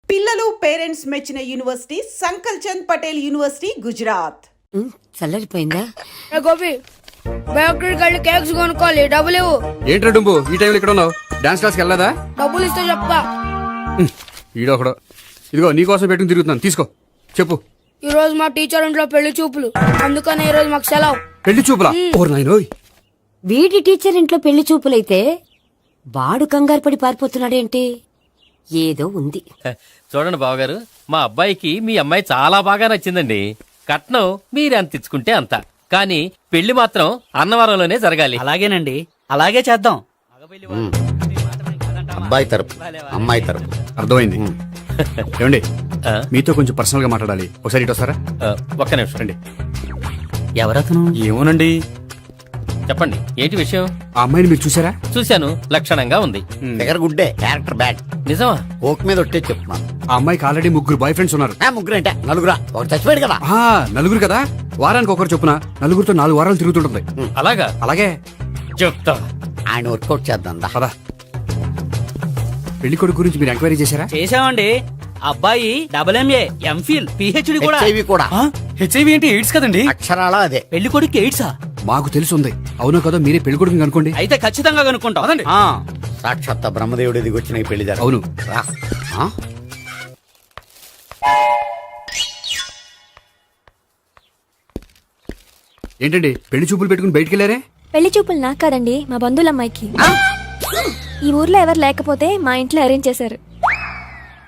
పిల్లలు పేరెంట్స్ మెచ్చిన university సంకల్ Chand Patel university Gujarat. చల్లరిపోయిందా? Gopi బేకరీకి వెళ్ళి కేక్స్ కొనుక్కోవాలి, డబ్బులు ఇవ్వు. ఏంట్రా డుంబు ఈ టైంలో ఇక్కడ ఉన్నావు? డాన్స్ క్లాస్కి వెళ్ళదా? డబ్బులు ఇస్తే చెప్తా. ఈడొకడు. ఇదిగో నీకోసం పెట్టుకుని తిరుగుతున్నాను, తీసుకో. చెప్పు. ఈ రోజు మా టీచర్ ఇంట్లో పెళ్లి చూపులు, అందుకని ఈ రోజు మాకు సెలవు. పెళ్లి చూపులా? ఓర్ నాయనోయ్. వీడి టీచర్ ఇంట్లో పెళ్లి చూపులైతే వాడు కంగారు పడి పారిపోతున్నాడేంటి? ఏదో ఉంది. చూడండి బావగారు, మా అబ్బాయికి మీ అమ్మాయి చాలా బాగా నచ్చిందండి. కట్నం మీరు ఎంత ఇచ్చుకుంటే అంత, కానీ పెళ్లి మాత్రం అన్నవరంలోనే జరగాలి. అలాగేనండి, అలాగే చేద్దాం. అబ్బాయి తరపు అమ్మాయి తరపు. అర్థమైంది. ఏమండి ఆ? మీతో కొంచెం పర్సనల్ గా మాట్లాడాలి, ఒకసారి ఇటు వస్తారా? ఒక్క నిమిషం రండి. ఎవరతను? ఏమోనండి. చెప్పండి, ఏంటి విషయం? ఆ అమ్మాయిని మీరు చూసారా? చూశాను, లక్షణంగా ఉంది. దగ్గర గుడ్డే, క్యారెక్టర్ బ్యాడ్. నిజమా? ఓక్ మీద ఒట్టే చెప్తున్నాను. ఆ అమ్మాయికి ఆల్రెడీ 3 బాయ్ ఫ్రెండ్స్ ఉన్నారు. ముగ్గురు అంటే నలుగురా? ఒకటి చచ్చిపోయాడు కదా. నలుగురు కదా, వారానికి ఒకరు చొప్పున నలుగురితో 4 వారాలు తిరుగుతుంటుంది. అలాగా? అలాగే చెప్తా. ఆయన వర్కౌట్ చేద్దాం దా. పదా. పెళ్లి కొడుకు గురించి మీరు ఎంక్వైరీ చేశారా? చేసామండి. అబ్బాయి MA, MPhil, PhD కూడా. HIV కూడా. HIV ఏంటి? ఎయిడ్స్ కదండి. అక్షరాలా అదే. పెళ్లి కొడుకు ఎయిడ్సా? మాకు తెలుసుంది. అవునో కదా, మీరే పెళ్లి కొడుకుని అనుకోండి. అయితే ఖచ్చితంగా కనుక్కుంటాం. సాక్షాత్ బ్రహ్మదేవుడి దిగి వచ్చిన ఈ పెళ్లి జరగదు. అవును. రా. ఆ? ఏంటండి పెళ్లి చూపులు పెట్టుకుని బయటికి వెళ్ళారే? పెళ్లి చూపులు నాకు కాదండి, మా బంధువుల అమ్మాయికి. ఈ ఊర్లో ఎవరు లేకపోతే మా ఇంట్లో అరేంజ్ చేశారు.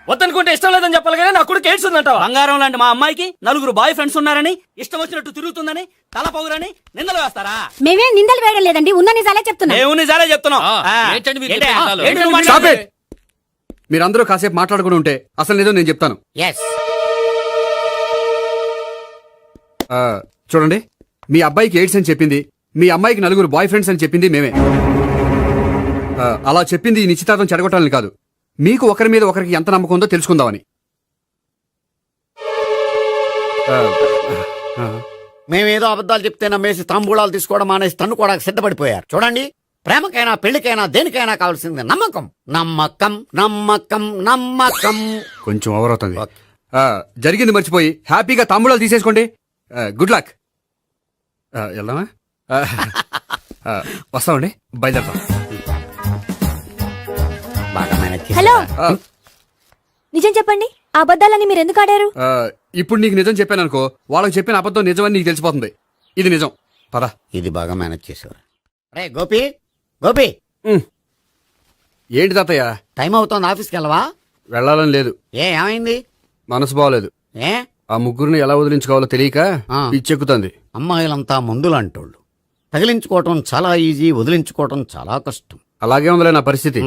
వద్దనుకుంటే ఇష్టం లేదని చెప్పాలి కానీ నా కొడుకు ఎయిడ్స్ ఉందంటావా? బంగారం లాంటి మా అమ్మాయికి 4 బాయ్ ఫ్రెండ్స్ ఉన్నారని, ఇష్టం వచ్చినట్టు తిరుగుతుందని, తల పౌరని నిందలు వేస్తారా? మేమేం నిందలు వేయడం లేదండి, ఉన్న నిజాలే చెప్తున్నా. దేవుని నిజాలే చెప్తున్నాం. ఏంటండి మీరు ఏంటి? చెప్పే నిజాలు? ఏంటి నువ్వు Stop మాట్లాడేది? it! మీరందరూ కాసేపు మాట్లాడుకుని ఉంటే అసలు ఏదో నేను చెప్తాను. ఎస్. చూడండి, మీ అబ్బాయికి ఎయిడ్స్ అని చెప్పింది, మీ అమ్మాయికి 4 బాయ్ ఫ్రెండ్స్ అని చెప్పింది మేమే. అలా చెప్పింది ఈ నిశ్చితార్థం చెడగొట్టాలని కాదు, మీకు ఒకరి మీద ఒకరికి ఎంత నమ్మకం ఉందో తెలుసుకుందామని. మేమేదో అబద్ధాలు చెప్తే నమ్మేసి తాంబూలాలు తీసుకోవడం మానేసి తన్నుకోవడానికి సిద్ధపడిపోయారు. చూడండి, ప్రేమకైనా పెళ్లికైనా దేనికైనా కావాల్సింది నమ్మకం. నమ్మకం నమ్మకం నమ్మకం. కొంచెం ఓవర్ అవుతుంది. జరిగింది మర్చిపోయి హ్యాపీగా తాంబూలాలు తీసేసుకోండి. Good luck. వెళ్దామా? వస్తామండి, బయలుదేరతాం. బాగా మేనేజ్ చేశారు. హలో, నిజం చెప్పండి, ఆ అబద్ధాలని మీరు ఎందుకు ఆడారు? ఇప్పుడు నీకు నిజం చెప్పాను అనుకో, వాళ్ళకి చెప్పిన అబద్ధం నిజమని నీకు తెలిసిపోతుంది. ఇది నిజం. పదా. ఇది బాగా మేనేజ్ చేశారు. రే గోపి, గోపి, ఏంటి తాతయ్య? టైం అవుతోంది, ఆఫీస్కి వెళ్ళవా? వెళ్ళాలని లేదు. ఏమైంది? మనసు బాగోలేదు. ఏ? ఆ ముగ్గురిని ఎలా వదిలించుకోవాలో తెలియక పిచ్చెక్కుతుంది. అమ్మాయిలంతా మందులాంటోళ్ళు. తగిలించుకోవటం చాలా ఈజీ, వదిలించుకోవటం చాలా కష్టం. అలాగే ఉందిలే నా పరిస్థితి.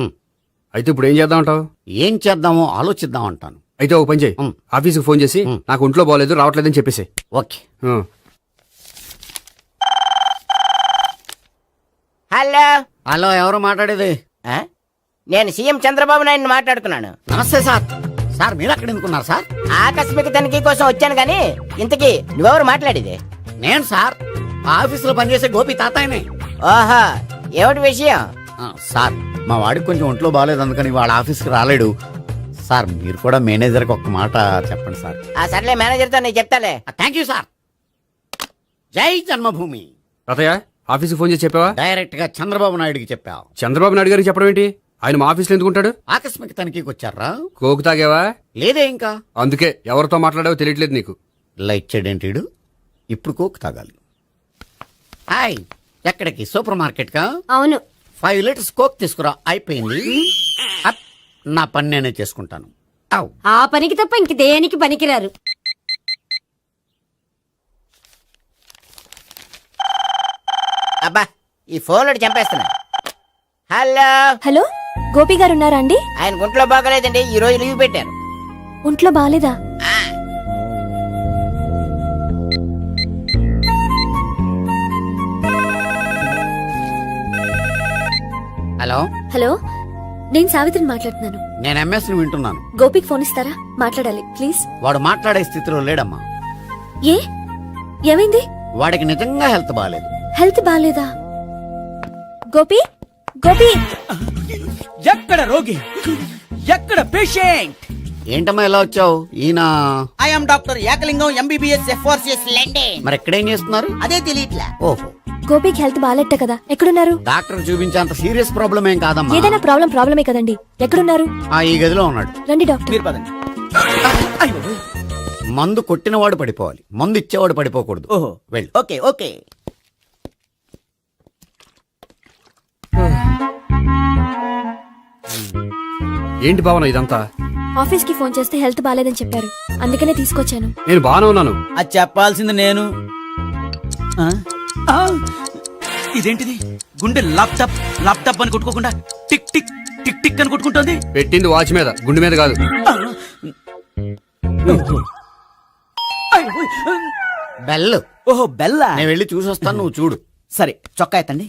అయితే ఇప్పుడు ఏం చేద్దామంటావు? ఏం చేద్దామో ఆలోచిద్దాం అంటాను. అయితే ఒక పని చేయి, ఆఫీస్కి ఫోన్ చేసి నాకు ఒంట్లో బాగోలేదు రావట్లేదని చెప్పేసి. ఓకే. హలో హలో, ఎవరు మాట్లాడేది? నేను సీఎం చంద్రబాబు నాయుడు మాట్లాడుతున్నాను. నమస్తే సార్. సార్ మీరు అక్కడ ఎందుకున్నారు సార్? ఆకస్మిక తనిఖీ కోసం వచ్చాను గాని ఇంతకీ నువ్వెవరు మాట్లాడేది? నేను సార్, ఆఫీసులో పనిచేసే గోపి తాతాయనే. ఓహో, ఏమిటి విషయం? సార్, మా వాడికి కొంచెం ఒంట్లో బాగాలేదు, అందుకని వాళ్ళ ఆఫీస్కి రాలేడు. సార్ మీరు కూడా మేనేజర్కి ఒక మాట చెప్పండి సార్. సర్లే, మేనేజర్తో నేను చెప్తాలే. Thank you sir. జై జన్మభూమి. తాతయ్య, ఆఫీస్కి ఫోన్ చేసి చెప్పావా? డైరెక్ట్ గా చంద్రబాబు నాయుడుకి చెప్పావు. చంద్రబాబు నాయుడు గారికి చెప్పడం ఏంటి? ఆయన మా ఆఫీస్లో ఎందుకుంటాడు? ఆకస్మిక తనిఖీకి వచ్చారా? కోకు తాగావా? లేదే ఇంకా. అందుకే ఎవరితో మాట్లాడావో తెలియట్లేదు నీకు. లైట్ చేయడేంటిడు? ఇప్పుడు కోక్ తాగాలి. హాయ్, ఎక్కడికి? సూపర్ మార్కెట్ కా? అవును. 5 లీటర్స్ కోక్ తీసుకురా. అయిపోయింది. అప్, నా పని నేనే చేసుకుంటాను. ఆ పనికి తప్ప ఇంక దేనికి పనికిరారు. అబ్బా, ఈ ఫోన్ చంపేస్తున్నా. హలో హలో, గోపి గారు ఉన్నారా అండి? ఆయన గుంట్లో బాగలేదండి, ఈ రోజు లీవ్ పెట్టారు. ఒంట్లో బాగాలేదా? హలో హలో, నేను సావిత్రిని మాట్లాడుతున్నాను. నేను ఎంఎస్ని వింటున్నాను. గోపికి ఫోన్ ఇస్తారా? మాట్లాడాలి ప్లీజ్. వాడు మాట్లాడే స్థితిలో లేడమ్మా. ఏ, ఏమైంది? వాడికి నిజంగా హెల్త్ బాగాలేదు. హెల్త్ బాగాలేదా? గోపి, గోపి, ఎక్కడ రోగి, ఎక్కడ పేషెంట్? ఏంటమ్మా ఇలా వచ్చావు? ఈయన I'm doctor Ekalingam MBBS FRCS London. మరి ఎక్కడేం చేస్తున్నారు? అదే తెలియట్లా. ఓహో, గోపికి హెల్త్ బాగాలెట్ట కదా, ఎక్కడున్నారు? డాక్టర్ చూపించేంత సీరియస్ ప్రాబ్లం ఏం కాదమ్మా. ఏదైనా ప్రాబ్లమే కదండి. ఎక్కడున్నారు? ఈ గదిలో ఉన్నాడు. రండి డాక్టర్. మీరు పదండి. మందు కొట్టినవాడు పడిపోవాలి, మందు ఇచ్చేవాడు పడిపోకూడదు. ఓహో, వెళ్ళు. Okay okay. ఏంటి భావన ఇదంతా? ఆఫీస్ కి ఫోన్ చేస్తే హెల్త్ బాగాలేదని చెప్పారు, అందుకనే తీసుకొచ్చాను. నేను బాగానే ఉన్నాను. అది చెప్పాల్సింది నేను. ఆ? ఆ! ఇదేంటిది? గుండె లాప్టాప్ లాప్టాప్ అని కొట్టుకోకుండా టిక్ టిక్ టిక్ టిక్ అని కొట్టుకుంటుంది. పెట్టింది వాచ్ మీద, గుండె మీద కాదు. బెల్. ఓహో, బెల్లా. నేను వెళ్ళి చూసొస్తాను, నువ్వు చూడు. సరే, చొక్కా ఎత్తండి.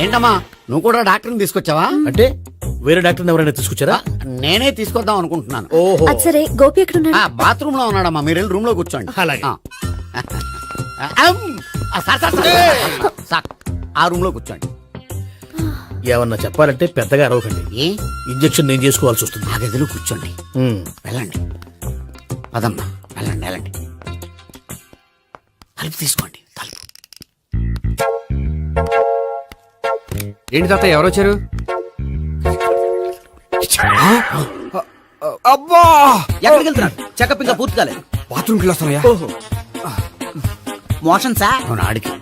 ఏంటమ్మా, నువ్వు కూడా డాక్టర్ని తీసుకొచ్చావా? అంటే వేరే డాక్టర్ ఎవరైనా తీసుకొచ్చారా? నేనే తీసుకొద్దాం అనుకుంటున్నాను. ఓహో, అది సరే, గోపి ఎక్కడున్నాడు? బాత్రూమ్ లో ఉన్నాడమ్మా, మీరు వెళ్ళి రూమ్ లో కూర్చోండి. అలాగే. సార్, ఆ రూమ్ లో కూర్చోండి. ఏమన్నా చెప్పాలంటే పెద్దగా అరవకండి. ఏ ఇంజెక్షన్ నేను చేసుకోవాల్సి వస్తుంది. ఆ గదిలో కూర్చోండి. వెళ్ళండి, పదమ్మా, వెళ్ళండి వెళ్ళండి. తలుపు తీసుకోండి, తలుపు. ఏంటి తాత, ఎవరు వచ్చారు? అబ్బా, ఎక్కడికి వెళ్తున్నాడు? చెకప్ ఇంకా పూర్తి కాలేదు. బాత్రూమ్కి వెళ్ళొస్తానయ్యా. ఓహో, మోషన్ సార్. అవును, ఆడికి.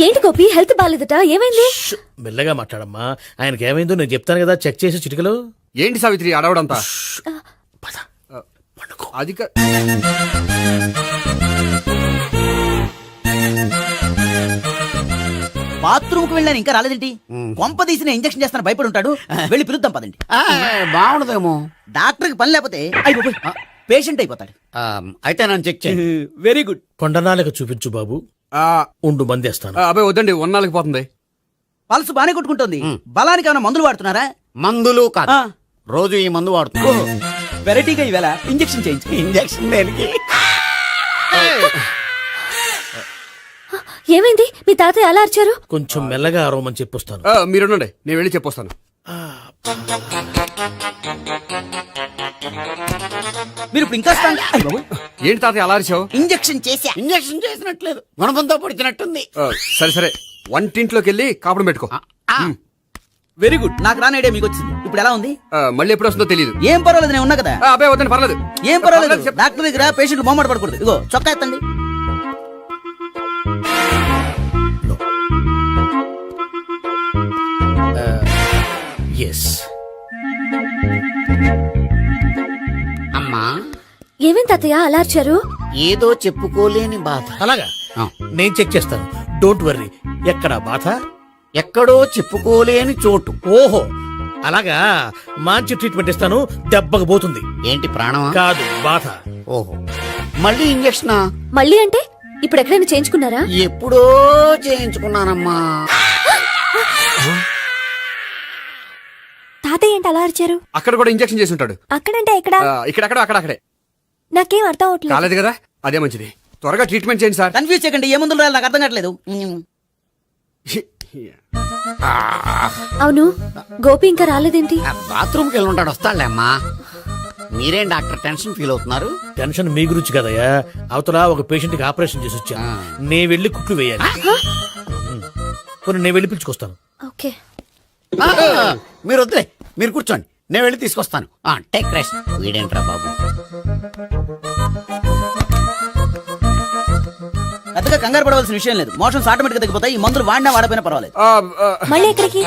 ఏంటి గోపి, హెల్త్ బాగాలేదట, ఏమైంది? మెల్లగా మాట్లాడమ్మా. ఆయనకి ఏమైందో నేను చెప్తాను కదా, చెక్ చేసి చిటికలు. ఏంటి సావిత్రి అడవడంతా? పద, పండుకో. అది బాత్రూమ్ కు వెళ్ళాను, ఇంకా రాలేదేంటి? కొంప తీసిన ఇంజక్షన్ చేస్తాను భయపడి ఉంటాడు. వెళ్ళి పిలుద్దాం పదండి. బాగుండదేమో. డాక్టర్ కి పని లేకపోతే అయిపోయి పేషెంట్ అయిపోతాడు. అయితే నన్ను చెక్ చేయి. Very good. కొండనాలకు చూపించు బాబు. ఉండు, మందేస్తాను. అబ్బాయి వద్దండి, ఉన్నాళ్ళకి పోతుంది. పల్స్ బానే కొట్టుకుంటుంది. బలానికి ఏమైనా మందులు వాడుతున్నారా? మందులు కాదు, ఆ. రోజు ఈ మందు వాడుతున్నా. వెరైటీగా ఈవేళ ఇంజక్షన్ చేయించు. ఇంజక్షన్ దేనికి? ఏమైంది? మీ తాతయ్య అలా అరిచారు? కొంచెం మెల్లగా అరవమని చెప్పొస్తాను. మీరుండండి, నేను వెళ్ళి చెప్పొస్తాను. మీరు ఇప్పుడు ఇంకా strong. అయ్ బాబోయ్. ఏంటి తాత అలా అరిచావు? ఇంజక్షన్ చేశా. ఇంజక్షన్ చేసినట్లేదు, గుణపంతో పొడిచినట్టుంది. సరే సరే, వంటింట్లోకి వెళ్ళి కాపుడు పెట్టుకో. Very good. నాకు రాని ఐడియా మీకు వచ్చింది. ఇప్పుడు ఎలా ఉంది? మళ్ళీ ఎప్పుడు వస్తుందో తెలియదు. ఏం పర్వాలేదు, నేను ఉన్నా కదా. అబ్బాయి వద్దండి, పర్లేదు. ఏం పర్వాలేదు. చెప్పు. డాక్టర్ దగ్గర పేషెంట్ మొహమాట పడకూడదు. ఇగో చొక్కా ఎత్తండి. ఎస్. అమ్మా, ఏమేం తాతయ్య అలా అరిచారు? ఏదో చెప్పుకోలేని బాధ. అలాగా, ఆ. నేను చెక్ చేస్తాను. Don't worry. ఎక్కడ బాధ? ఎక్కడో చెప్పుకోలేని చోటు. ఓహో, అలాగా. మంచి ట్రీట్మెంట్ ఇస్తాను, దెబ్బకు పోతుంది. ఏంటి, ప్రాణమా? కాదు, బాధ. ఓహో, మళ్ళీ ఇంజక్షనా? మళ్ళీ అంటే ఇప్పుడు ఎక్కడైనా చేయించుకున్నారా? ఎప్పుడో చేయించుకున్నానమ్మా. తాతయ్య ఏంటి అలా అరిచారు? అక్కడ కూడా ఇంజక్షన్ చేసి ఉంటాడు. అక్కడంటే ఎక్కడ? ఇక్కడక్కడ అక్కడక్కడే. నాకేం అర్థం అవట్లేదు. కాలేదు కదా, అదే మంచిది. త్వరగా ట్రీట్మెంట్ చేయండి సార్. కన్ఫ్యూజ్ చేయకండి. ఏ మందులు రాయాలి నాకు అర్థం కావట్లేదు. అవును, గోపి ఇంకా రాలేదేంటి? బాత్రూమ్కి వెళ్ళి ఉంటాడు, వస్తాడులే అమ్మా. మీరేం డాక్టర్ టెన్షన్ ఫీల్ అవుతున్నారు? టెన్షన్ మీ గురించి కదయ్యా. అవతల ఒక పేషెంట్ కి ఆపరేషన్ చేసి వచ్చాను. నేను వెళ్ళి కుట్లు వేయాలి. కొన్ని నేను వెళ్ళి పిలుచుకొస్తాను. ఓకే. మీరు వద్దులే, మీరు కూర్చోండి, నేను వెళ్ళి తీసుకొస్తాను. Take rest. వీడేంట్రా బాబు. పెద్దగా కంగారు పడవలసిన విషయం లేదు. మోషన్స్ ఆటోమేటిక్ గా తగ్గిపోతాయి. ఈ మందులు వాడినా వాడపోయినా పర్వాలేదు. మళ్ళీ ఎక్కడికి?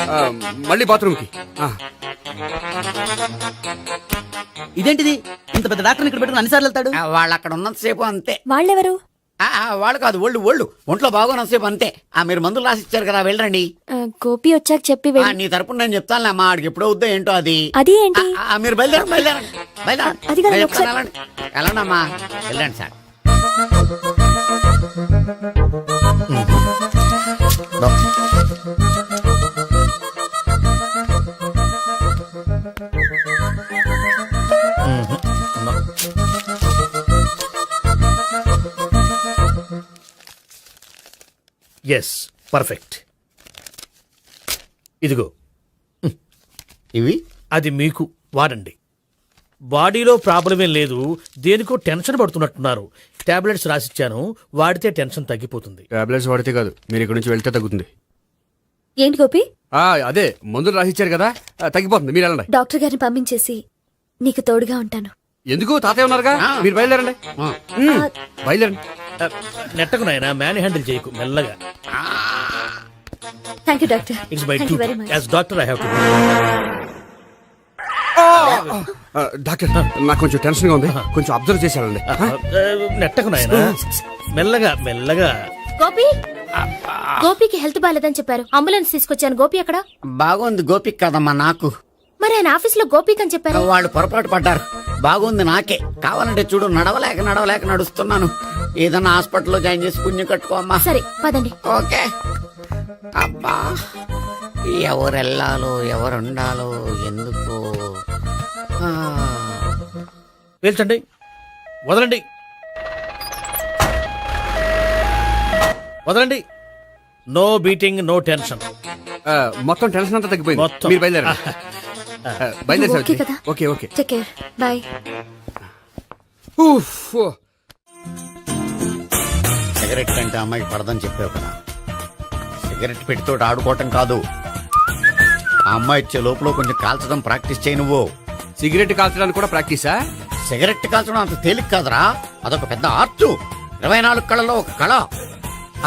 మళ్ళీ బాత్రూమ్కి. ఇదేంటిది? ఇంత పెద్ద డాక్టర్ ఇక్కడ పెట్టుకుని అన్నిసార్లు వెళ్తాడు? వాళ్ళు అక్కడ ఉన్నంతసేపు అంతే. వాళ్ళెవరు? వాళ్ళు కాదు, ఒళ్ళు ఒంట్లో బాగోనంతసేపు అంతే. మీరు మందులు రాసి ఇచ్చారు కదా, వెళ్ళండి. గోపి వచ్చాక చెప్పి నీ తరపున నేను చెప్తానులే అమ్మా, ఆడికి ఎప్పుడో వద్దో ఏంటో అది. అది ఏంటి? మీరు బయలుదేరండి. అది కాదు, ఒకసారి- వెళ్ళండి అమ్మా, వెళ్ళండి సార్. Yes perfect. ఇదిగో ఇవి అది మీకు వాడండి. బాడీలో ప్రాబ్లం ఏం లేదు, దేనికో టెన్షన్ పడుతున్నట్టున్నారు. టాబ్లెట్స్ రాసిచ్చాను, వాడితే టెన్షన్ తగ్గిపోతుంది. టాబ్లెట్స్ వాడితే కాదు, మీరు ఇక్కడ నుంచి వెళ్తే తగ్గుతుంది. ఏంటి గోపి, అదే మందులు రాసిచ్చారు కదా, తగ్గిపోతుంది. మీరు వెళ్ళండి. డాక్టర్ గారిని పంపించేసి నీకు తోడుగా ఉంటాను. ఎందుకు తాతయ్య ఉన్నారుగా, మీరు బయలుదేరండి. బయలుదేరండి. నెట్టకు నాయనా, మ్యాన్ హ్యాండిల్ చేయకు, మెల్లగా. Thank you doctor. It's my thank you very much. As doctor I have to. Doctor నాకు కొంచెం టెన్షన్ గా ఉంది, కొంచెం అబ్జర్వ్ చేశారండి. నెట్టకు నాయనా, మెల్లగా మెల్లగా. గోపి గోపికి హెల్త్ బాలేదని చెప్పారు, అంబులెన్స్ తీసుకొచ్చాను. గోపి అక్కడ బాగుంది గోపిక్ కదమ్మా నాకు. మరి ఆయన ఆఫీస్ లో గోపిక్ అని చెప్పారు. వాళ్ళు పొరపాటు పడ్డారు. బాగుంది నాకే. కావాలంటే చూడు, నడవలేక నడుస్తున్నాను. ఏదన్నా హాస్పిటల్లో జాయిన్ చేసి పుణ్యం కట్టుకోమ్మా. సరే పదండి. ఓకే. అబ్బా, ఎవరెళ్ళాలో ఎవరుండాలో ఎందుకు. పేల్చండి, వదలండి, వదలండి. No beating, no tension. మొత్తం టెన్షన్ అంతా తగ్గిపోయింది. మొత్తం. మీరు బయలుదేరండి. బయలుదేరి ఓకే కదా? Okay okay. Take care, bye. Cigarette కంటే అమ్మాయికి పడదని చెప్పావు కదా. సిగరెట్ పెట్టితో ఆడుకోవటం కాదు, ఆ అమ్మాయి ఇచ్చే లోపల కొంచెం కాల్చడం ప్రాక్టీస్ చేయి నువ్వు. సిగరెట్ కాల్చడానికి కూడా ప్రాక్టీసా? సిగరెట్ కాల్చడం అంత తేలిక కాదురా, అదొక పెద్ద ఆర్ట్. 24 కళలో ఒక కళ.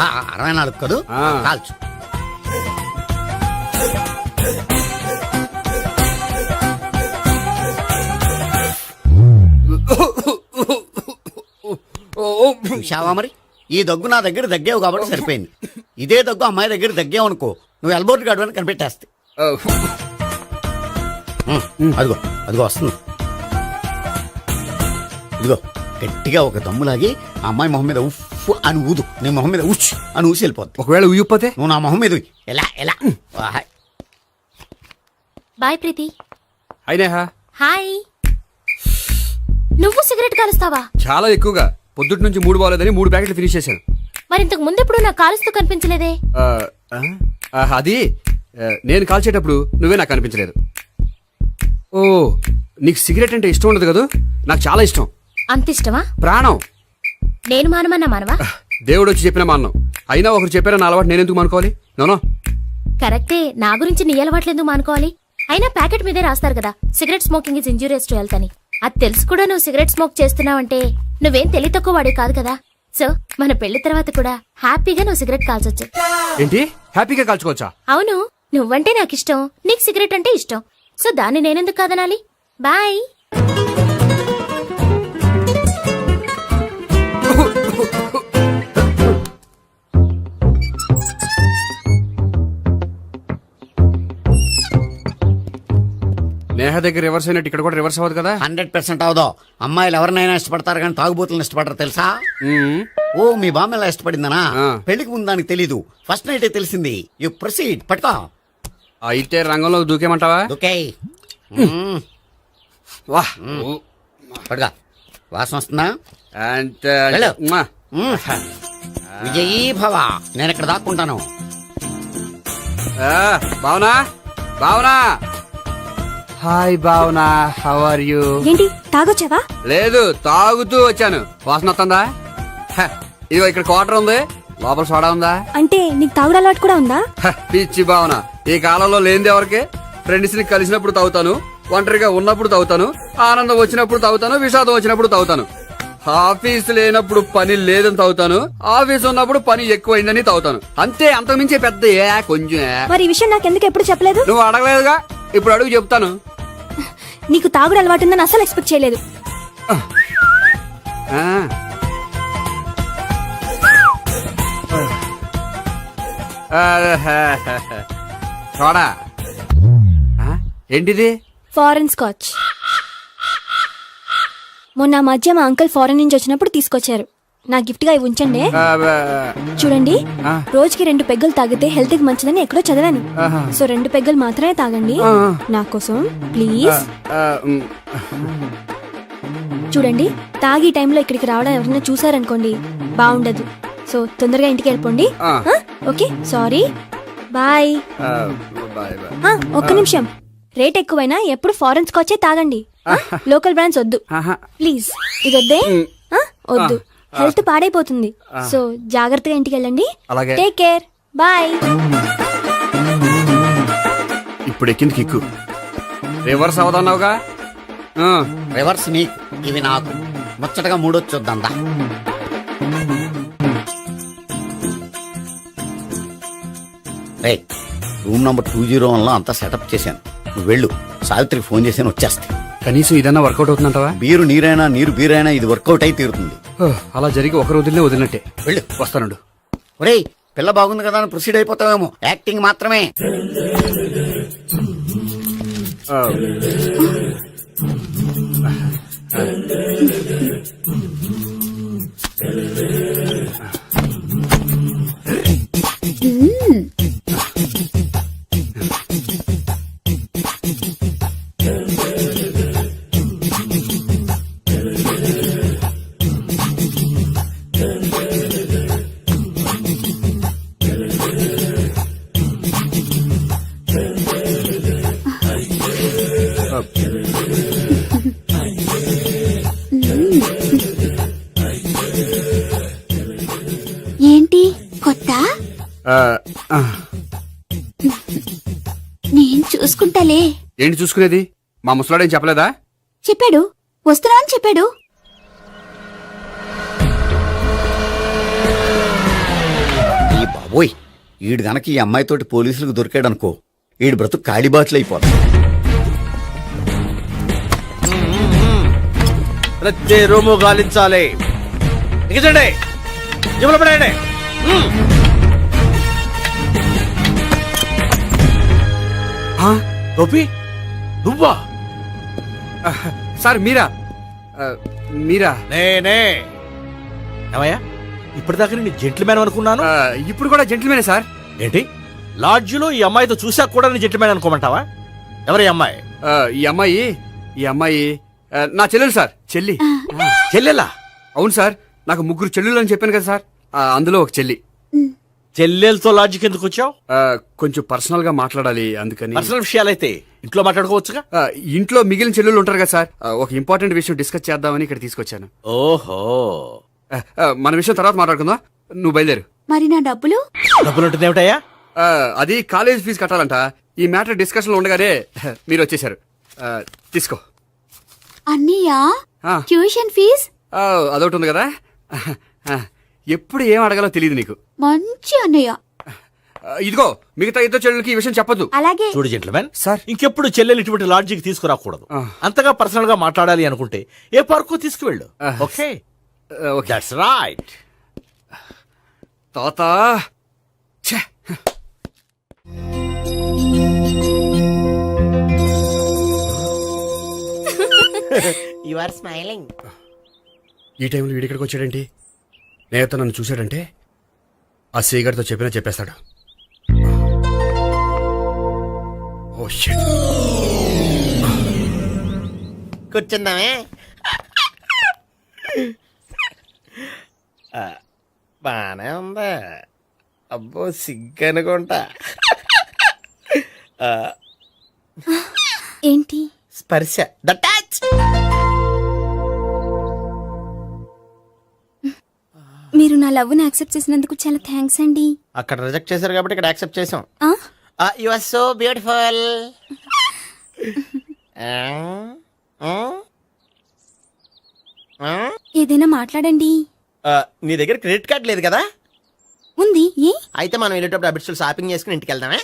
64 కదూ, కాల్చు. చూశావా మరి, ఈ దగ్గు నా దగ్గర దగ్గేవు కాబట్టి సరిపోయింది. ఇదే దగ్గు అమ్మాయి దగ్గర దగ్గేవు అనుకో, నువ్వు ఎల్బోర్డ్ గాడు అని కనిపెట్టేస్తే. అదిగో అదిగో వస్తుంది. ఇదిగో గట్టిగా ఒక దమ్ములాగి ఆ అమ్మాయి మొహం మీద ఉఫ్ అని ఊదు. నీ మొహం మీద ఉచ్ అని ఊసి వెళ్ళిపోద్ది. ఒకవేళ ఊయకపోతే నువ్వు నా మొహం మీద ఎలా ఎలా. బాయ్ ప్రీతి. అయినా హాయ్. నువ్వు సిగరెట్ కాలుస్తావా? చాలా ఎక్కువగా. పొద్దుటి నుంచి 3 బాలేదని 3 ప్యాకెట్లు ఫినిష్ చేశాను. మరి ఇంతకు ముందెప్పుడు నాకు కాలుస్తూ కనిపించలేదే? అది నేను కాల్చేటప్పుడు నువ్వే నాకు కనిపించలేదు. ఓ, నీకు సిగరెట్ అంటే ఇష్టం ఉండదు కదా? నాకు చాలా ఇష్టం. అంత ఇష్టమా? ప్రాణం. నేను మానమన్నా మానవా? దేవుడు వచ్చి చెప్పిన మానం. అయినా ఒకరు చెప్పారా నా అలవాటు నేనెందుకు మానుకోవాలి? నోనో. కరెక్టే, నా గురించి నీ అలవాట్లెందుకు మానుకోవాలి? అయినా ప్యాకెట్ మీదే రాస్తారు కదా, cigarette smoking is injurious to health అని. అది తెలుసు కూడా నువ్వు సిగరెట్ స్మోక్ చేస్తున్నావంటే నువ్వేం తెలివి తక్కువ వాడే కాదు కదా. సో మన పెళ్లి తర్వాత కూడా హ్యాపీగా నువ్వు సిగరెట్ కాల్చొచ్చు. ఏంటి, హ్యాపీగా కాల్చుకోవచ్చా? అవును, నువ్వంటే నాకు ఇష్టం, నీకు సిగరెట్ అంటే ఇష్టం. సో దాన్ని నేనెందుకు కాదనాలి? బాయ్. నేహ దగ్గర రివర్స్ అయినట్టు ఇక్కడ కూడా రివర్స్ అవ్వదు కదా? 100% అవదో. అమ్మాయిలు ఎవరినైనా ఇష్టపడతారు కానీ తాగుబోతులను ఇష్టపడరు తెలుసా? ఓ, మీ బామ్మ ఎలా ఇష్టపడిందనా? పెళ్లికి ముందు దానికి తెలీదు, ఫస్ట్ నైటే తెలిసింది. You proceed. పట్టుకో. అయితే రంగంలో దూకేమంటావా? ఓకే. వాహ్, పట్టుకో. వాసన వస్తుందా? అంటే వెళ్ళు. విజయీ భవ. నేను ఇక్కడ దాక్కుంటాను. Bhavana, Bhavana. Hi Bhavana, how are you? ఏంటి, తాగొచ్చావా? లేదు, తాగుతూ వచ్చాను. వాసన వస్తుందా? ఇదిగో ఇక్కడ క్వార్టర్ ఉంది, లోపల సోడా ఉందా? అంటే నీకు తాగుడు అలవాటు కూడా ఉందా? పిచ్చి భావన, ఈ కాలంలో లేనిది ఎవరికి? ఫ్రెండ్స్ ని కలిసినప్పుడు తాగుతాను, ఒంటరిగా ఉన్నప్పుడు తాగుతాను, ఆనందం వచ్చినప్పుడు తాగుతాను, విషాదం వచ్చినప్పుడు తాగుతాను. ఆఫీస్ లేనప్పుడు పని లేదని తాగుతాను, ఆఫీస్ ఉన్నప్పుడు పని ఎక్కువైందని తాగుతాను. అంతే, అంతకుమించే పెద్ద కొంచెం. మరి ఈ విషయం నాకెందుకు ఎప్పుడు చెప్పలేదు? నువ్వు అడగలేదుగా, ఇప్పుడు అడుగు చెప్తాను. నీకు తాగుడు అలవాటు ఉందని అసలు ఎక్స్పెక్ట్ చేయలేదు. చూడా, ఏంటిది? Foreign scotch. మొన్న మధ్య మా అంకుల్ ఫారెన్ నుంచి వచ్చినప్పుడు తీసుకొచ్చారు. నా గిఫ్ట్ గా ఇవి ఉంచండి. చూడండి, రోజుకి 2 పెగ్గులు తాగితే హెల్త్ కి మంచిదని ఎక్కడో చదివాను. సో 2 పెగ్గులు మాత్రమే తాగండి నా కోసం ప్లీజ్. చూడండి, తాగి టైంలో ఇక్కడికి రావడం ఎవరైనా చూసారనుకోండి బాగుండదు. సో తొందరగా ఇంటికి వెళ్ళిపోండి. Okay sorry bye. Bye bye. ఒక్క నిమిషం, రేట్ ఎక్కువైనా ఎప్పుడు ఫారెన్ స్కాచే తాగండి. లోకల్ బ్రాండ్స్ వద్దు ప్లీజ్. ఇది వద్దే వద్దు, హెల్త్ పాడైపోతుంది. సో జాగ్రత్తగా ఇంటికి వెళ్ళండి. అలాగే. Take care, bye. ఇప్పుడు ఎక్కింది కిక్కు. రివర్స్ అవదన్నావుగా. రివర్స్ నీకు, ఇవి నాకు. ముచ్చటగా మూడొచ్చొద్దందా. రే, రూమ్ నంబర్ 201 లో అంతా సెటప్ చేశాను. నువ్వు వెళ్ళు, సావిత్రికి ఫోన్ చేశాను, వచ్చేస్తా. కనీసం ఇదన్నా వర్కౌట్ అవుతుందంటావా? బీరు నీరైనా నీరు బీరైనా ఇది వర్కౌట్ అయి తీరుతుంది. అలా జరిగి ఒక రోజులనే వదిలినట్టే. వెళ్ళు. వస్తానుండు. ఒరేయ్, పిల్ల బాగుంది కదా అని ప్రొసీడ్ అయిపోతావేమో. యాక్టింగ్ మాత్రమే. ఏంటి కొత్త? నేను చూసుకుంటాలే. ఏంటి చూసుకునేది? మా ముసలాడేం చెప్పలేదా? చెప్పాడు, వస్తున్నా అని చెప్పాడు. ఈ బాబోయ్, ఈడు గనక ఈ అమ్మాయితోటి పోలీసులకు దొరికాడనుకో, ఈడు బ్రతుకు కాళీబాట్లు అయిపోతాడు. ప్రతి రూము గాలించాలి. ఎగచండి, జబ్బులు పడండి. గోపి, నువ్వా? సార్ మీరా? మీరా? నేనే. ఏమయ్యా, ఇప్పటిదాకా నేను జెంట్లమ్యాన్ అనుకున్నాను. ఇప్పుడు కూడా జెంటిల్మేనే సార్. ఏంటి, లాడ్జిలో ఈ అమ్మాయితో చూసాక కూడా నేను జెంట్లమ్యాన్ అనుకోమంటావా? ఎవరి అమ్మాయి? ఈ అమ్మాయి నా చెల్లెలు సార్. చెల్లి. చెల్లెలా? అవును సార్, నాకు 3 చెల్లెలు అని చెప్పాను కదా సార్, అందులో ఒక చెల్లి. చెల్లెలతో లాడ్జికి ఎందుకు వచ్చావు? కొంచెం పర్సనల్ గా మాట్లాడాలి, అందుకని. పర్సనల్ విషయాలైతే ఇంట్లో మాట్లాడుకోవచ్చుగా. ఇంట్లో మిగిలిన చెల్లెలు ఉంటారు కదా సార్, ఒక ఇంపార్టెంట్ విషయం డిస్కస్ చేద్దామని ఇక్కడ తీసుకొచ్చాను. ఓహో, మన విషయం తర్వాత మాట్లాడుకుందాం, నువ్వు బయలుదేరు. మరి నా డబ్బులు? డబ్బులు ఉంటుంది ఏమిటయ్యా? అది కాలేజ్ ఫీజు కట్టాలంట. ఈ మ్యాటర్ డిస్కషన్ లో ఉండగానే మీరు వచ్చేసారు. తీసుకో. అన్నయ్యా, ఆ. Tuition fees? అదొకటి ఉంది కదా. ఎప్పుడు ఏం అడగాలో తెలియదు నీకు. మంచి అన్నయ్య. ఇదిగో, మిగతా ఇద్దరు చెల్లెలకి ఈ విషయం చెప్పొద్దు. అలాగే. చూడు జెంట్లమెన్, సార్. ఇంకెప్పుడు చెల్లెలు ఇటువంటి లాడ్జికి తీసుకురాకూడదు. అంతగా పర్సనల్ గా మాట్లాడాలి అనుకుంటే ఏ పార్కు తీసుకువెళ్ళు. Okay, that's right. తాత యు ఆర్ స్మైలింగ్. ఈ టైంలో వీడిక్కడికి వచ్చాడేంటి? నేత నన్ను చూశాడంటే ఆ సీగర్తో చెప్పేస్తాడు. Oh shit. కూర్చుందామే. బానే ఉందా? అబ్బో, సిగ్గనుకుంటా. ఏంటి? స్పర్శ, ద టచ్. మీరు నా లవ్ ని యాక్సెప్ట్ చేసినందుకు చాలా థ్యాంక్స్ అండి. అక్కడ రిజెక్ట్ చేశారు కాబట్టి ఇక్కడ యాక్సెప్ట్ చేసాం. You are so beautiful. ఏదైనా మాట్లాడండి. నీ దగ్గర క్రెడిట్ కార్డ్ లేదు కదా? ఉంది. ఏ? అయితే మనం వెళ్ళేటప్పుడు అబిట్స్ షాపింగ్ చేసుకుని ఇంటికి వెళ్దామే.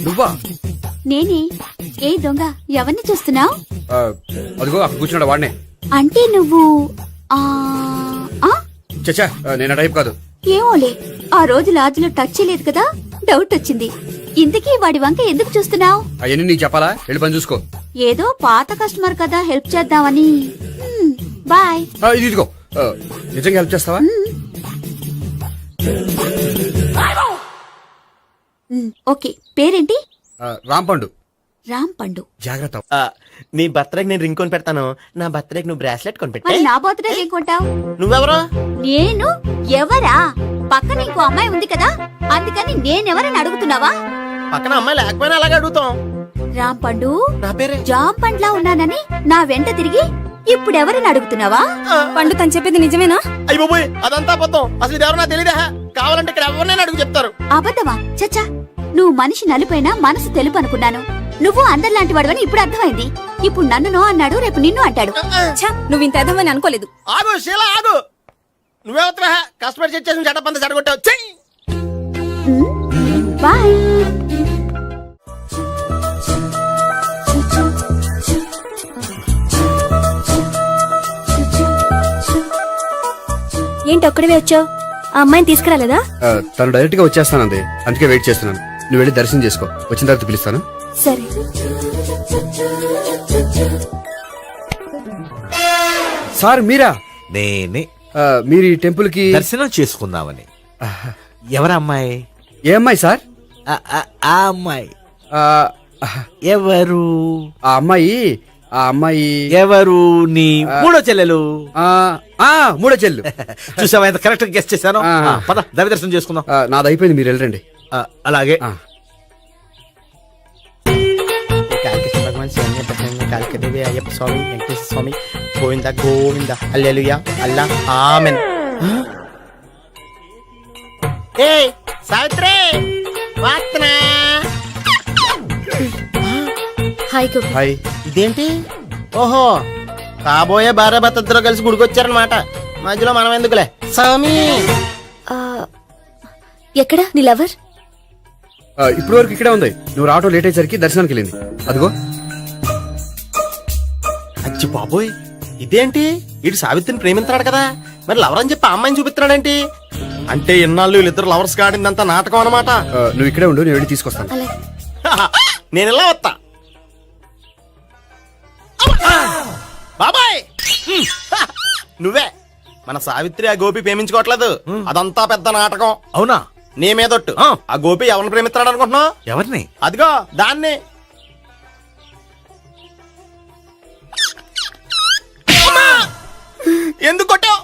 నువ్వా? నేనే. ఏ దొంగ, ఎవరిని చూస్తున్నావు? అదిగో అక్కడ కూర్చున్నాడు వాడినే. అంటే నువ్వు చచ్చా, నేను టైప్ కాదు. ఏమోలే, ఆ రోజు లాడ్జిలో టచ్ చేయలేదు కదా, డౌట్ వచ్చింది. ఇంతకీ వాడి వంక ఎందుకు చూస్తున్నావు? అవన్నీ నీకు చెప్పాలా? వెళ్ళి పని చూసుకో. ఏదో పాత కస్టమర్ కదా, హెల్ప్ చేద్దామని. బాయ్. ఇదిగో, నిజంగా హెల్ప్ చేస్తావా? ఓకే, పేరేంటి? రాంపండు. రామ్ పండు. జాగ్రత్త. నీ బర్త్డేకి నేను రింగ్ కొని పెడతాను, నా బర్త్డేకి నువ్వు బ్రాస్లెట్ కొని మరి పెట్టే. నా బర్త్డే ఏం కొంటావు? నువ్వెవరో? నేను ఎవరా? పక్కన ఇంకో అమ్మాయి ఉంది కదా, అందుకని నేనెవరని అడుగుతున్నావా? పక్కన అమ్మాయి లేకపోయినా అలాగే అడుగుతాం. రామ్ పండు, నా పేరే జామ్ పండ్లా ఉన్నానని నా వెంట తిరిగి ఇప్పుడెవరని అడుగుతున్నావా? పండు తను చెప్పేది నిజమేనా? అయ్యి బాబోయ్, అదంతా అబద్ధం. అసలు ఇది ఎవరో నాకు తెలియదా? కావాలంటే ఇక్కడ ఎవరినైనా అడుగు చెప్తారు. అబద్ధమా? చచ్చా, నువ్వు మనిషి నలుపైనా మనసు తెలుపు అనుకున్నాను. నువ్వు అందరిలాంటి వాడవని ఇప్పుడు అర్థమైంది. ఇప్పుడు నన్ను నో అన్నాడు, రేపు నిన్ను అంటాడు. నువ్వు ఇంత అర్థమని అనుకోలేదు. ఆగు శీల, ఆగు. నువ్వేవత్తవా? కష్టపడి చెక్ చేసి చెడ్డ పంత చెడగొట్టావు. చెయ్యి. బాయ్. ఏంటి ఒక్కడివే వచ్చావు? ఆ అమ్మాయిని తీసుకురాలేదా? తను డైరెక్ట్ గా వచ్చేస్తానంది, అందుకే వెయిట్ చేస్తున్నాను. నువ్వు వెళ్ళి దర్శనం చేసుకో, వచ్చిన తర్వాత పిలుస్తాను. సరే. సార్ మీరా? నేనే మీరు ఈ టెంపుల్ కి దర్శనం చేసుకుందామని. ఎవరు అమ్మాయి? ఏ అమ్మాయి సార్? ఆ అమ్మాయి ఆ, ఎవరు? ఆ అమ్మాయి ఎవరు? నీ మూడో చెల్లెలు. మూడో చెల్లు. చూసావా ఎంత కరెక్ట్ గెస్ట్ చేశాను. ఆ. పద దైవ దర్శనం చేసుకుందాం. నాది అయిపోయింది, మీరు వెళ్ళండి. అలాగే. కాళికదేవి, అయ్యప్ప స్వామి, వెంకటేశ్వర స్వామి, గోవింద గోవింద, హల్లెలూయా, అల్లా, ఆమెన్. ఏయ్ సావిత్రి, వాత్నా. హాయ్ గోపి. హాయ్. ఇదేంటి? ఓహో, కాబోయే భార్య భర్త ఇద్దరు కలిసి గుడికొచ్చారనమాట. మధ్యలో మనం ఎందుకులే స్వామి. ఎక్కడ నీ లవర్? ఇప్పుడు వరకు ఇక్కడే ఉంది. నువ్వు రావటం లేట్ అయ్యేసరికి దర్శనానికి వెళ్ళింది. అదిగో. అచ్చి బాబోయ్, ఇదేంటి? ఇటు సావిత్రిని ప్రేమిస్తున్నాడు కదా, మరి లవర్ అని చెప్పి ఆ అమ్మాయిని చూపిస్తున్నాడేంటి? అంటే ఇన్నాళ్ళు వీళ్ళిద్దరు లవర్స్ కాడిందంతా నాటకం అనమాట. నువ్వు ఇక్కడే ఉండు, నేను వెళ్ళి తీసుకొస్తాను. అలాగే. నేను ఇలా వస్తా. బాబాయ్, నువ్వే. మన సావిత్రి ఆ గోపి ప్రేమించుకోవట్లేదు, అదంతా పెద్ద నాటకం. అవునా? నీ మీదొట్టు. ఆ గోపి ఎవరిని ప్రేమిస్తున్నాడు అనుకుంటున్నావు? ఎవరిని? అదిగో దాన్ని. ఎందుకు కొట్టావు?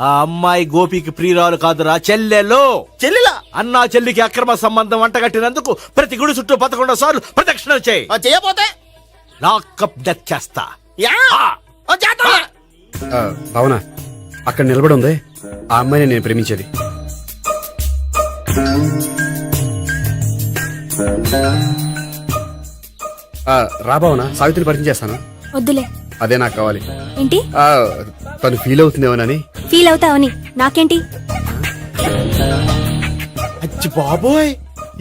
ఆ అమ్మాయి గోపికి ప్రియురాలు కాదురా, చెల్లెలు. చెల్లిలా? అన్నా చెల్లికి అక్రమ సంబంధం వంటగట్టినందుకు ప్రతి గుడి చుట్టూ 11 సార్లు ప్రదక్షిణ చేయి. చేయపోతే లాకప్ డెత్ చేస్తా. భావన, అక్కడ నిలబడి ఉంది ఆ అమ్మాయిని నేను ప్రేమించేది. రా భావన, సావిత్రిని పరిచయం చేస్తాను. వద్దులే. అదే నాకు కావాలి. ఏంటి? తను ఫీల్ అవుతుందేమోనని. ఫీల్ అవుతావని నాకేంటి? అచ్చి బాబోయ్,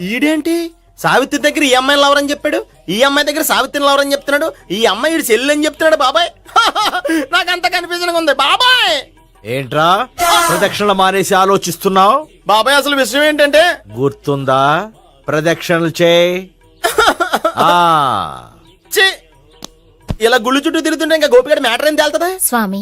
ఈడేంటి సావిత్రి దగ్గర ఈ అమ్మాయిని లవరని చెప్పాడు, ఈ అమ్మాయి దగ్గర సావిత్రిని లవరని చెప్తున్నాడు, ఈ అమ్మాయి ఈడు చెల్లి అని చెప్తున్నాడు. బాబాయ్, నాకంత కన్ఫ్యూజన్ ఉంది బాబాయ్. ఏంట్రా ప్రదక్షిణ మానేసి ఆలోచిస్తున్నావు? బాబాయ్, అసలు విషయం ఏంటంటే, గుర్తుందా? ప్రదక్షిణలు చేయి. ఛీ, ఇలా గుళ్ళు చుట్టూ తిరుగుతుంటే ఇంకా గోపిగడ మ్యాటర్ ఏం తేలుతుందా? స్వామి,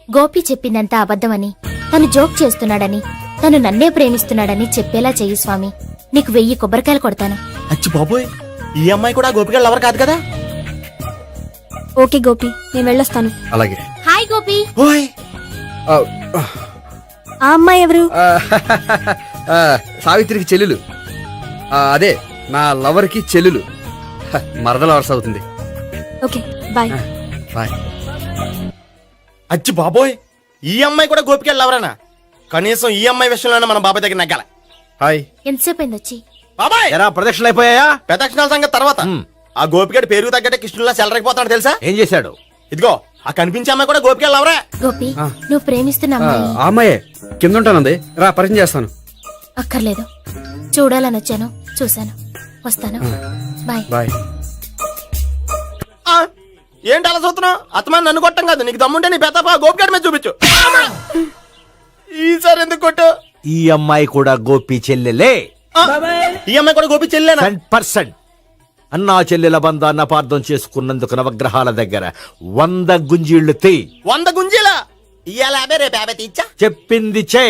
గోపి చెప్పిందంతా అబద్ధమని, తను జోక్ చేస్తున్నాడని, తను నన్నే ప్రేమిస్తున్నాడని చెప్పేలా చెయ్యి స్వామి. నీకు 1000 కొబ్బరికాయలు కొడతాను. అచ్చి బాబోయ్, ఈ అమ్మాయి కూడా గోపిగడ లవర్ కాదు కదా? ఓకే గోపి, నేను వెళ్ళొస్తాను. అలాగే. హాయ్ గోపి. ఓయ్, ఆ అమ్మాయి ఎవరు? సావిత్రికి చెల్లెలు. అదే నా లవర్ కి చెల్లెలు. మరదల వరుస అవుతుంది. Okay, bye. బాయ్. అచ్చి బాబోయ్, ఈ అమ్మాయి కూడా గోపిగడ లవరేనా? కనీసం ఈ అమ్మాయి విషయంలోనే మన బాబాయ్ దగ్గర నగ్గాల. హాయ్. ఎంతసేపు అయింది వచ్చి? బాబాయ్, ఎరా ప్రదక్షిణలు అయిపోయాయా? ప్రదక్షిణాల సంగతి తర్వాత. ఆ గోపిగడ పేరు తగ్గట్టే కృష్ణులా చెలరైపోతాడు తెలుసా? ఏం చేశాడు? ఇదిగో ఆ కనిపించే అమ్మాయి కూడా గోపిగడ లవరే. గోపి, నువ్వు ప్రేమిస్తున్న అమ్మాయి ఆ అమ్మాయే కింద ఉంటానంది. రా పరిచయం చేస్తాను. అక్కర్లేదు, చూడాలని వచ్చాను, చూశాను, వస్తాను. బాయ్. బాయ్. ఏంటి అలా చూస్తున్నావు? అత్తమాని నన్ను కొట్టం కాదు, నీకు దమ్ముంటే నీ పెద్ద గోపిగడ మీద చూపించు. ఈసారి ఎందుకు కొట్టు? ఈ అమ్మాయి కూడా గోపి చెల్లెలే. ఈ అమ్మాయి కూడా గోపి చెల్లెనా? 100%. అన్నా చెల్లెల బంధాన్ని అపార్థం చేసుకున్నందుకు నవగ్రహాల దగ్గర 100 గుంజీళ్లు తీ. 100 గుంజీలా? ఇయ్యాల 50, రేపు 50 తీచ్చా. చెప్పింది చే.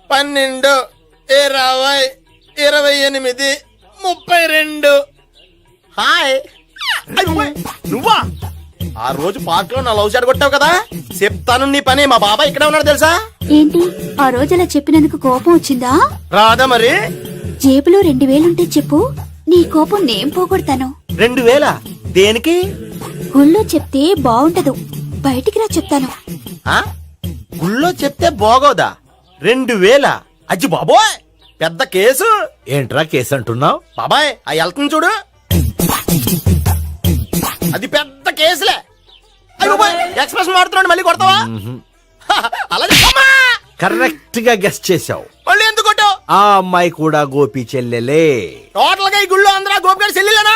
12, 20, 28, 32. హాయ్ అయ్యో, నువ్వా ఆ రోజు పార్క్ లో నా లవ్ షాట్ కొట్టావు కదా, చెప్తాను నీ పని. మా బాబాయ్ ఇక్కడే ఉన్నాడు తెలుసా? ఏంటి ఆ రోజు అలా చెప్పినందుకు కోపం వచ్చిందా? రాదా మరి? జేబులో 2000 ఉంటే చెప్పు, నీ కోపం నేను పోగొడతాను. 2000 దేనికి? గుళ్ళో చెప్తే బాగుంటదు, బయటికి రా చెప్తాను. ఆ? గుళ్ళో చెప్తే బాగోదా? 2000? అజ్జి బాబోయ్, పెద్ద కేసు. ఏంట్రా కేసు అంటున్నావు? బాబాయ్ ఆ వెళ్తుంది చూడు, అది పెద్ద కేసులే. అయ్యో బాయ్, ఎక్స్ప్రెస్ మారుతున్నాడు, మళ్ళీ కొడతావా? అలాగే కరెక్ట్ గా గెస్ట్ చేశావు. మళ్ళీ ఎందుకు కొట్టావు? ఆ అమ్మాయి కూడా గోపి చెల్లెలే. టోటల్ గా ఈ గుళ్ళో అందరూ గోపిగాడి చెల్లిలేనా?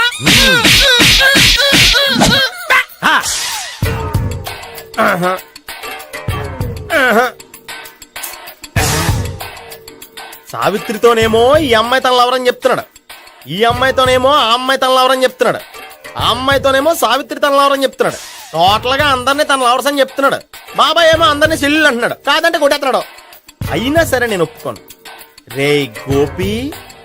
సావిత్రితోనేమో ఈ అమ్మాయి తన లవరని చెప్తున్నాడు, ఈ అమ్మాయితోనేమో ఆ అమ్మాయి తన లవరని చెప్తున్నాడు, ఆ అమ్మాయితోనేమో సావిత్రి తన లవరని చెప్తున్నాడు. టోటల్ గా అందరినీ తన లవర్స్ అని చెప్తున్నాడు. బాబాయ్ ఏమో అందరినీ చెల్లెలు అంటున్నాడు, కాదంటే కొట్టేస్తున్నాడు. అయినా సరే నేను ఒప్పుకోను. రే గోపి,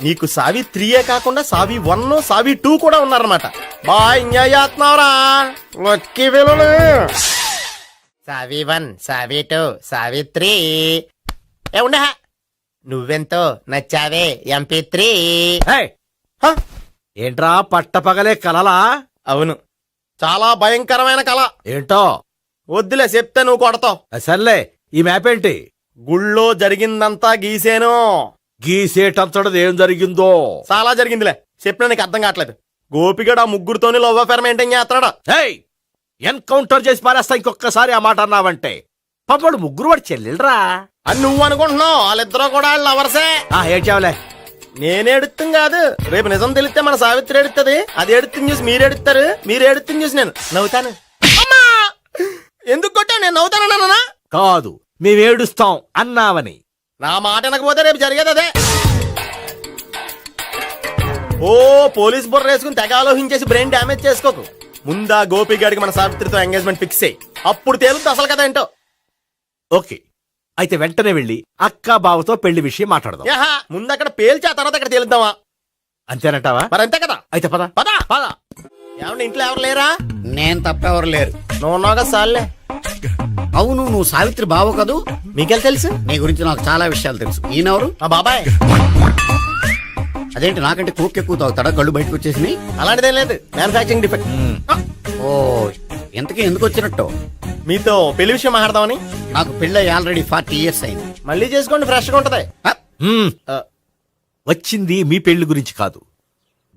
నీకు సావి 3 కాకుండా సావి 1, సావి 2 కూడా ఉన్నారన్నమాట. బాయ్ ఎంజాయ్ చేస్తున్నావురా, లక్కీ పిల్లలు. సావి 1, సావి 2, సావి 3. ఏ ఉండే, నువ్వెంతో నచ్చావే MP3. ఏంట్రా పట్టపగలే కలలా? అవును, చాలా భయంకరమైన కళ. ఏంటో వద్దులే, చెప్తే నువ్వు కొడతావు. సర్లే, ఈ మ్యాప్ ఏంటి? గుళ్ళో జరిగిందంతా గీసేను. గీసేటంతటది ఏం జరిగిందో? చాలా జరిగిందిలే, చెప్పినా నీకు అర్థం కావట్లేదు. గోపిగడు ఆ ముగ్గురుతోని లవ్ అఫేర్ మెయింటైన్ చేస్తున్నాడు. ఎన్కౌంటర్ చేసి పారేస్తా ఇంకొకసారి ఆ మాట అన్నావంటే. పాపడు ముగ్గురు వాడు చెల్లెలరా అని నువ్వు అనుకుంటున్నావు, వాళ్ళిద్దరూ కూడా లవర్సే. ఏడ్చావులే. నేనే ఎడుతుంది కాదు, రేపు నిజం తెలిస్తే మన సావిత్రి ఎడుతుంది. అది ఎడుతుంది చూసి మీరు ఎడుతారు, మీరు ఎడుతుంది చూసి నేను నవ్వుతాను. అమ్మా! ఎందుకు కొట్టావు? నేను నవ్వుతానన్నా? కాదు, మేమేడుస్తాం అన్నావని. నా మాట వినకపోతే రేపు జరిగేది అదే. ఓ పోలీస్ బుర్ర వేసుకుని తెగ ఆలోచించేసి బ్రెయిన్ డ్యామేజ్ చేసుకోకు. ముందా గోపిగాడికి మన సావిత్రితో ఎంగేజ్మెంట్ ఫిక్స్ అయ్యి, అప్పుడు తేలుతుంది అసలు కదా ఏంటో. ఓకే, అయితే వెంటనే వెళ్ళి అక్క బావతో పెళ్లి విషయం మాట్లాడదాం. యాహా, ముందు అక్కడ పేల్చి ఆ తర్వాత అక్కడ తేలుద్దామా? అంతేనంటావా? మరి అంతే కదా. అయితే పద పద. పద. ఏమంటే ఇంట్లో ఎవరు లేరా? నేను తప్పెవరు లేరు. నువ్వు ఉన్నావు కదా సార్లే. అవును, నువ్వు సావిత్రి బావ కదూ? మీకెళ్ళి తెలుసు? నీ గురించి నాకు చాలా విషయాలు తెలుసు. ఈయనెవరు? మా బాబాయ్. అదేంటి నాకంటే కోక్ ఎక్కువ తాగుతాడా? కళ్ళు బయటకు వచ్చేసినాయి. అలాంటిదేం లేదు, మ్యానుఫాక్చరింగ్ డిఫెక్ట్. ఓ, ఇంతకీ ఎందుకు వచ్చినట్టు? మీతో పెళ్లి విషయం మాట్లాడదామని. నాకు పెళ్ళి ఆల్రెడీ 40 years అయింది. మళ్ళీ చేసుకోండి, ఫ్రెష్ గా ఉంటది. వచ్చింది మీ పెళ్లి గురించి కాదు,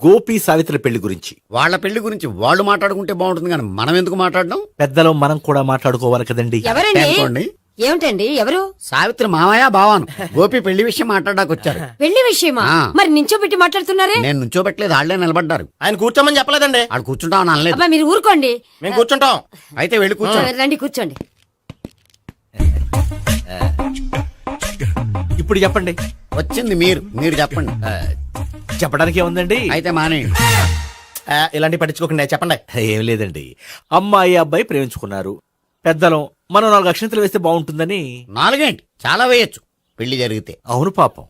గోపి సావిత్రి పెళ్లి గురించి. వాళ్ళ పెళ్లి గురించి వాళ్ళు మాట్లాడుకుంటే బాగుంటుంది, కానీ మనం ఎందుకు మాట్లాడడం? పెద్దలో మనం కూడా మాట్లాడుకోవాలి కదండి. అనుకోండి. ఏమిటండి ఎవరు? సావిత్రి మామయ్య బావాను గోపి పెళ్లి విషయం మాట్లాడడానికి వచ్చారు. పెళ్లి విషయమా? మరి నించోబెట్టి మాట్లాడుతున్నారే? నేను నుంచోబెట్టలేదు, ఆళ్లే నిలబడ్డారు. ఆయన కూర్చోమని చెప్పలేదండి. ఆడు కూర్చుంటామని అనలేదు. అబ్బా మీరు ఊరుకోండి. మేము కూర్చుంటాం. అయితే వెళ్ళి కూర్చోండి. రండి కూర్చోండి. ఇప్పుడు చెప్పండి. వచ్చింది మీరు చెప్పండి. చెప్పడానికి ఏముందండి? అయితే మానేయండి. ఇలాంటి పట్టించుకోకండి, చెప్పండి. ఏం లేదండి, అమ్మాయి అబ్బాయి ప్రేమించుకున్నారు. పెద్దలం మనం 4 అక్షంతలు వేస్తే బాగుంటుందని. 4 ఏంటి, చాలా వేయొచ్చు పెళ్లి జరిగితే. అవును పాపం,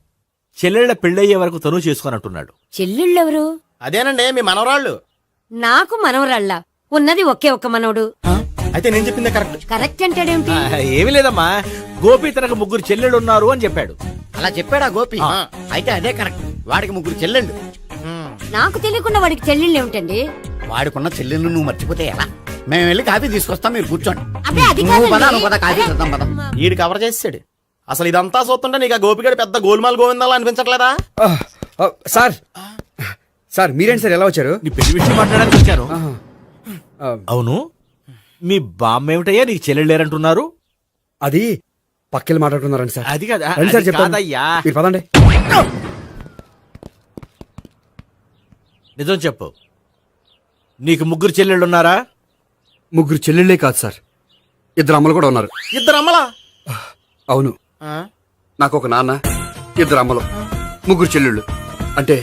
చెల్లెళ్ళ పెళ్ళయ్యే వరకు తను చేసుకొని అంటున్నాడు. చెల్లెళ్ళెవరు? అదేనండి మీ మనవరాళ్ళు. నాకు మనవరాళ్ళ ఉన్నది ఒకే ఒక్క మనవడు. అయితే నేను చెప్పిందే కరెక్ట్. కరెక్ట్ అంటాడేమిటి? ఏమి లేదమ్మా, గోపి తనకు 3 చెల్లెళ్ళు ఉన్నారు అని చెప్పాడు. అలా చెప్పాడా గోపి? అయితే అదే కరెక్ట్. వాడికి 3 చెల్లెళ్ళు. నాకు తెలియకుండా వాడికి చెల్లెళ్ళు ఏమిటండి? వాడికున్న చెల్లెళ్ళు నువ్వు మర్చిపోతే ఎలా? మేము వెళ్ళి కాఫీ తీసుకొస్తాం, మీరు కూర్చోండి. అబ్బే అది నువ్వు పద, కాదండి. నువ్వు పద, కాఫీ చేద్దాం పద. ఈడు కవర్ చేసాడు. అసలు ఇదంతా చూస్తుంటే నీకు ఆ గోపిగడు పెద్ద గోల్మాల్ గోవిందాలు అనిపించట్లేదా? సార్ సార్ మీరేంటి సార్ ఎలా వచ్చారు? నీ పెళ్లి విషయం మాట్లాడడానికి వచ్చాను. అవును, మీ బామ్మ ఏమిటయ్యా నీకు చెల్లెళ్ళు లేరంటున్నారు? అది పక్కెళ్ళి మాట్లాడుకున్నారండి సార్. అది కదా, రండి సార్ అది చెప్తాను. కాదయ్యా. మీరు పదండి. నిజం చెప్పు, నీకు 3 చెల్లెళ్ళు ఉన్నారా? 3 చెల్లెళ్ళే కాదు సార్, 2 అమ్మలు కూడా ఉన్నారు. 2 అమ్మలా? అవును, నాకు ఒక నాన్న, 2 అమ్మలు, 3 చెల్లెళ్ళు. అంటే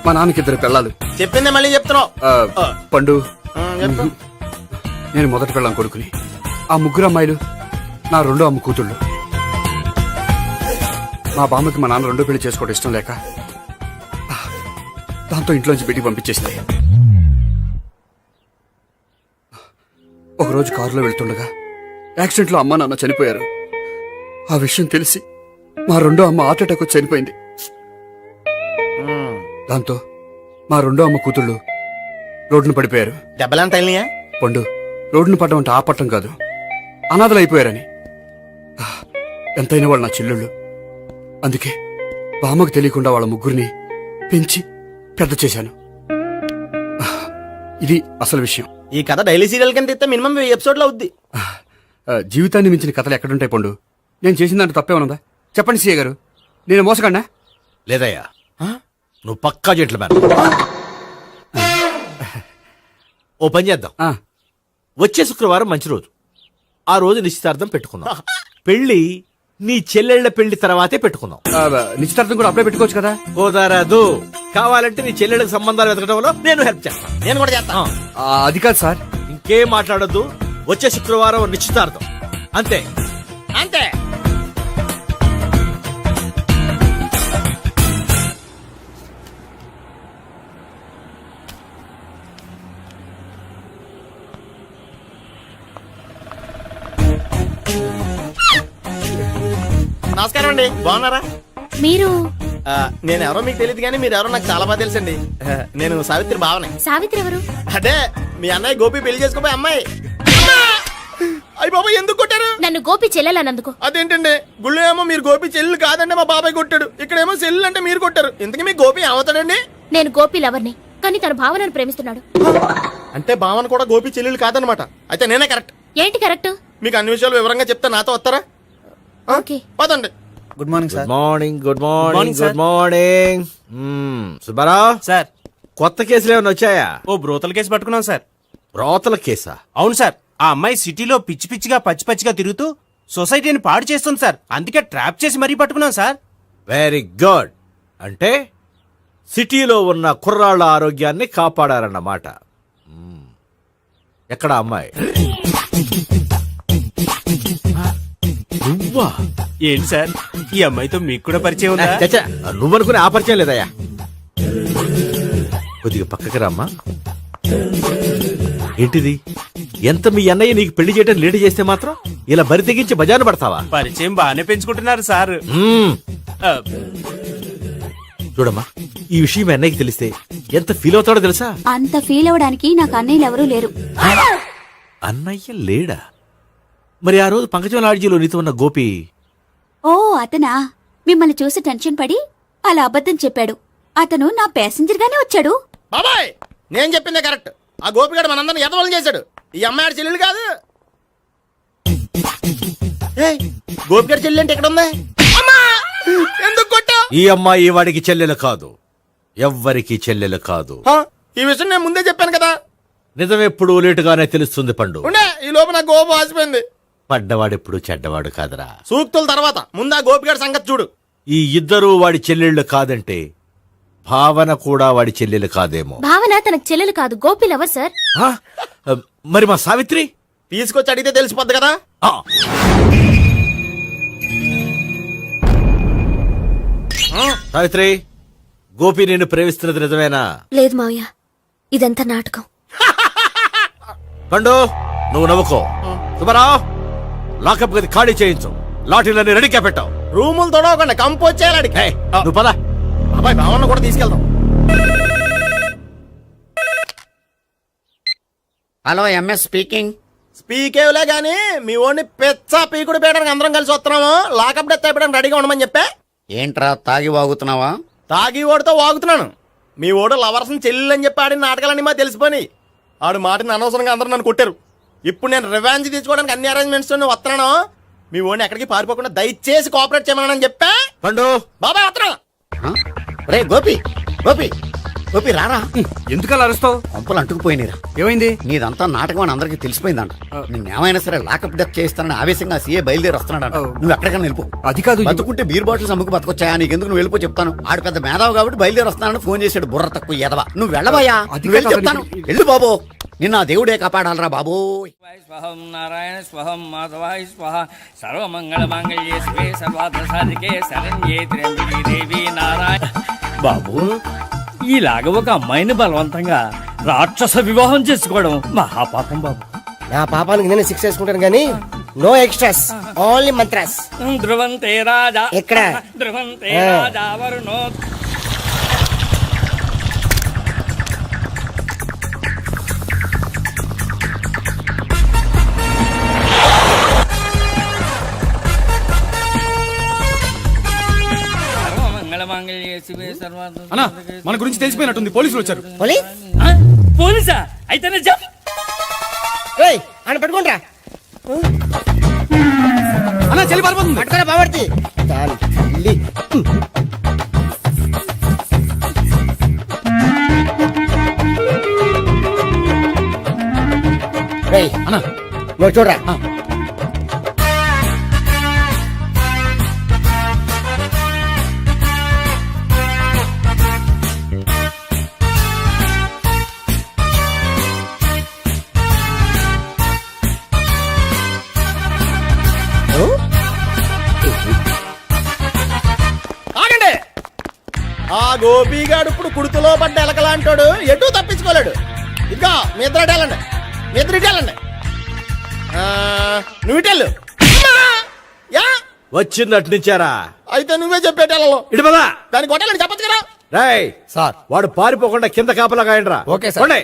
మా నాన్నకి 2 పిల్లలు. చెప్పిందే మళ్ళీ చెప్తున్నావు. పండు, చెప్పు. నేను మొదటి పిల్లం కొడుకుని. ఆ 3 అమ్మాయిలు నా 2వ అమ్మ కూతుళ్ళు. మా బామ్మకి మా నాన్న 2వ పెళ్లి చేసుకోవడం ఇష్టం లేక దాంతో ఇంట్లోంచి బిడ్డికి పంపించేసింది. ఒకరోజు కారులో వెళ్తుండగా యాక్సిడెంట్లో అమ్మా నాన్న చనిపోయారు. ఆ విషయం తెలిసి మా రెండో అమ్మ హార్ట్ అటాక్ వచ్చి చనిపోయింది. దాంతో మా రెండో అమ్మ కూతుళ్ళు రోడ్డును పడిపోయారు. దెబ్బలంత తగిలినాయా? పండు, రోడ్డును పడ్డం అంటే ఆపట్టం కాదు, అనాథలు అయిపోయారని. ఎంతైనా వాళ్ళు నా చెల్లెళ్ళు. అందుకే బామ్మకు తెలియకుండా వాళ్ళ ముగ్గురిని పెంచి పెద్ద చేశాను. ఇది అసలు విషయం. ఈ కథ డైలీ సీరియల్ కింద ఇస్తే మినిమం 1000 ఎపిసోడ్లు అవుద్ది. జీవితాన్ని మించిన కథలు ఎక్కడుంటాయి పండు? నేను చేసిన దాంట్లో తప్పేమనుందా? చెప్పండి సీఏ గారు, నేను మోసగండా? లేదయ్యా, నువ్వు పక్కా జెంట్లమ్యాన్. ఓ పని చేద్దాం. వచ్చే శుక్రవారం మంచి రోజు. ఆ రోజు నిశ్చితార్థం పెట్టుకుందాం. పెళ్లి నీ చెల్లెళ్ల పెళ్లి తర్వాతే పెట్టుకుందాం. నిశ్చితార్థం కూడా అప్పుడే పెట్టుకోవచ్చు కదా? కుదరదు. కావాలంటే నీ చెల్లెళ్ళకి సంబంధాలు వెతకడంలో నేను హెల్ప్ చేస్తాను. నేను కూడా చేస్తాను. అది కాదు సార్. ఇంకేం మాట్లాడొద్దు. వచ్చే శుక్రవారం నిశ్చితార్థం, అంతే. అంతే. నమస్కారం అండి, బాగున్నారా? మీరు నేను ఎవరో మీకు తెలియదు కానీ మీరు ఎవరో నాకు చాలా బాగా తెలుసండి. నేను సావిత్రి బావనే. సావిత్రి ఎవరు? అదే మీ అన్నయ్య గోపి పెళ్లి చేసుకోపోయి అమ్మాయి. అయ్యి బాబాయ్, ఎందుకు కొట్టారు? నన్ను గోపి చెల్లెలన్నందుకు. అదేంటండి, గుళ్ళు ఏమో మీరు గోపి చెల్లు కాదండి మా బాబాయ్ కొట్టాడు, ఇక్కడేమో చెల్లు అంటే మీరు కొట్టారు. ఇంతకీ మీ గోపి ఏమవుతాడండి? నేను గోపి లవర్ని, కానీ తన భావనను ప్రేమిస్తున్నాడు. అంటే భావన కూడా గోపి చెల్లెలు కాదనమాట. అయితే నేనే కరెక్ట్. ఏంటి కరెక్ట్? మీకు అన్ని విషయాలు వివరంగా చెప్తా, నాతో వస్తారా? ఓకే, పదండి. Good morning good morning. Good morning. Good morning. Subbarao sir, కొత్త కేసులు ఏమైనా వచ్చాయా? ఓ బ్రోతల కేసు పట్టుకున్నాం సార్. రోతల కేసా? అవును సార్, ఆ అమ్మాయి సిటీలో పిచ్చి పిచ్చిగా పచ్చి పచ్చిగా తిరుగుతూ సొసైటీని పాడు చేస్తుంది సార్. అందుకే ట్రాప్ చేసి మరీ పట్టుకున్నాం సార్. Very good. అంటే సిటీలో ఉన్న కుర్రాళ్ళ ఆరోగ్యాన్ని కాపాడారన్నమాట. ఎక్కడ అమ్మాయి? నువ్వా? ఏంటి సార్, ఈ అమ్మాయితో మీకు కూడా పరిచయం ఉందా? చచ్చా, నువ్వనుకునే ఆ పరిచయం లేదయ్యా. కొద్దిగా పక్కకి రామ్మా. ఏంటిది? ఎంత మీ అన్నయ్య నీకు పెళ్లి చేయడం లేట్ చేస్తే మాత్రం ఇలా బరి తెగించి బజారు పడతావా? పరిచయం బాగానే పెంచుకుంటున్నారు సార్. చూడమ్మా, ఈ విషయం మీ అన్నయ్యకి తెలిస్తే ఎంత ఫీల్ అవుతాడో తెలుసా? అంత ఫీల్ అవ్వడానికి నాకు అన్నయ్యలు ఎవరూ లేరు. అన్నయ్య లేడా? మరి ఆ రోజు పంకజం లాడ్జీలో నీతో ఉన్న గోపి? ఓ అతనా? మిమ్మల్ని చూసి టెన్షన్ పడి అలా అబద్ధం చెప్పాడు. అతను నా ప్యాసింజర్ గానే వచ్చాడు. బాబాయ్, నేను చెప్పిందే కరెక్ట్. ఆ గోపిగాడు మనందరిని ఎదవలం చేశాడు. ఈ అమ్మాయి చెల్లెలు కాదు. గోపిగాడి చెల్లెలు అంటే ఎక్కడ ఉంది? ఎందుకు కొట్టా? ఈ అమ్మాయి వాడికి చెల్లెలు కాదు, ఎవ్వరికి చెల్లెలు కాదు. ఈ విషయం నేను ముందే చెప్పాను కదా. నిజమెప్పుడు లేటుగానే తెలుస్తుంది పండు. ఉండే, ఈ లోపు నా గోపు ఆసిపోయింది. పడ్డవాడెప్పుడు చెడ్డవాడు కాదురా. సూక్తుల తర్వాత ముందు ఆ గోపిగాడి సంగతి చూడు. ఈ ఇద్దరూ వాడి చెల్లెళ్ళు కాదంటే భావన కూడా వాడి చెల్లెలు కాదేమో. భావన తనకు చెల్లెలు కాదు, గోపి లవర్ సార్. ఆ? మరి మా సావిత్రి? తీసుకొచ్చి అడిగితే తెలిసిపోద్ది కదా. ఆ. సావిత్రి, గోపి నేను ప్రేమిస్తున్నది నిజమేనా? లేదు మావయ్య, ఇదంతా నాటకం. పండు, నువ్వు నవ్వుకో. సుబ్బారావు, లాకప్ గది ఖాళీ చేయించు. లాఠీలన్నీ రెడీగా పెట్టావు. రూములు తొడవకుండా కంపోజ్ చేయాలి. నువ్వు పద. అబ్బాయి, భావన కూడా తీసుకెళ్దాం. Hello, MS speaking. స్పీకేవ్లే గానీ మీ ఓడిని పెచ్చ పీకుడు పేయడానికి అందరం కలిసి వస్తున్నాము. లాకప్ డెత్ అయిపోయడానికి రెడీగా ఉండమని చెప్పే. ఏంట్రా తాగి వాగుతున్నావా? తాగి ఓడితో వాగుతున్నాను. మీ ఓడు లవర్స్ని చెల్లెలు అని చెప్పి ఆడిన నాటకాలన్నీ మా తెలిసిపోయి ఆడు మాటని అనవసరంగా అందరూ నన్ను కొట్టారు. ఇప్పుడు నేను రివెంజ్ తీసుకోవడానికి అన్ని అరేంజ్మెంట్స్ వస్తున్నాను. మీ ఓడిని ఎక్కడికి పారిపోకుండా దయచేసి కోఆపరేట్ చేయమని చెప్పా. పండు, బాబాయ్ వస్తున్నా. రే గోపి, గోపి, గోపి రారా. ఎందుకు అలా అరుస్తావు? పంపులు అంటుకుపోయినరా. ఏమైంది? నీదంతా నాటకం అని అందరికీ తెలిసిపోయిందంట. నిన్నేమైనా సరే లాకప్ డెత్ చేస్తానని ఆవేశంగా సీఏ బయలుదేరి వస్తున్నాడంట. నువ్వు ఎక్కడికైనా వెళ్ళిపో. అది కాదు, బతుకుంటే బీర్ బాటిల్స్ అమ్ముకు బతకొచ్చాయా? నీకెందుకు? నువ్వు వెళ్ళిపో చెప్తాను. ఆడు పెద్ద మేధావు కాబట్టి బయలుదేరి వస్తానని ఫోన్ చేశాడు. బుర్ర తక్కువ ఎదవా. నువ్వు వెళ్ళబోయా? నువ్వు వెళ్ళి చెప్తాను. వెళ్ళు బాబో, నిన్న ఆ దేవుడే కాపాడాలరా బాబో. స్వహం నారాయణ స్వహం మాధవాయ స్వహ సర్వమంగళ మాంగళ్యే శివే సర్వార్థ సాధికే శరణ్యే త్ర్యంబకే దేవి నారాయణ. బాబు, ఇలాగ ఒక అమ్మాయిని బలవంతంగా రాక్షస వివాహం చేసుకోవడం మహాపాపం బాబు. నా పాపానికి నేను శిక్ష వేసుకుంటాను కానీ నో ఎక్స్ట్రాస్, ఓన్లీ మంత్రాస్. ధ్రువంతే రాజా ఎక్కడ? ధ్రువంతే ఆ. రాజా వరుణో. అన్నా మన గురించి తెలిసిపోయినట్టుంది, పోలీసులు వచ్చారు. పోలీస్ పోలీసా? అయితేనే చెప్పు. అని పెట్టుకుంటా అన్నా చెల్లి పారిపోతుంది. పట్టుకురా బాబర్తి దాని తల్లి. రేయ్ అన్నా నువ్వు చూడరా. ఆగండి. ఆ గోపిగాడు ఇప్పుడు కుడుతులో పడ్డ ఎలకలాంటాడు, ఎటు తప్పించుకోలేడు. ఇదిగో మీ ఇద్దరు ఇటు వెళ్ళండి, మీ ఇద్దరు ఇటు వెళ్ళండి. నువ్వు ఇటు వెళ్ళు. యా వచ్చింది అటు నుంచారా? అయితే నువ్వే చెప్పేటెళ్ళలో ఇటు పదా. దానికి కొట్టాలని చెప్పచ్చు కదా. రాయ్ సార్ వాడు పారిపోకుండా కింద కాపలా కాయండిరా. Okay sir. పోండి.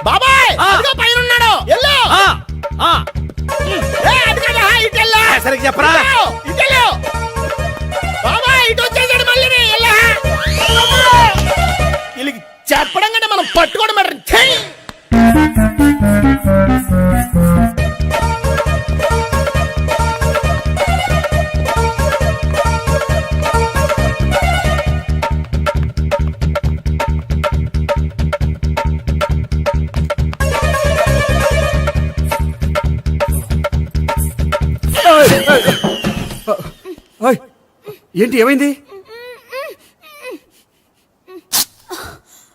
బాబాయ్ అదిగో పైన ఉన్నాడు. ఎల్లో సరిగ్గా చెప్పరా? ఇటెల్లో బాబాయ్ ఇటు వచ్చేసాడు మళ్ళీ. వీళ్ళకి చెప్పడం కంటే మనం పట్టుకోవడం బెటర్. ఛీ! ఓయ్, ఏంటి ఏమైంది?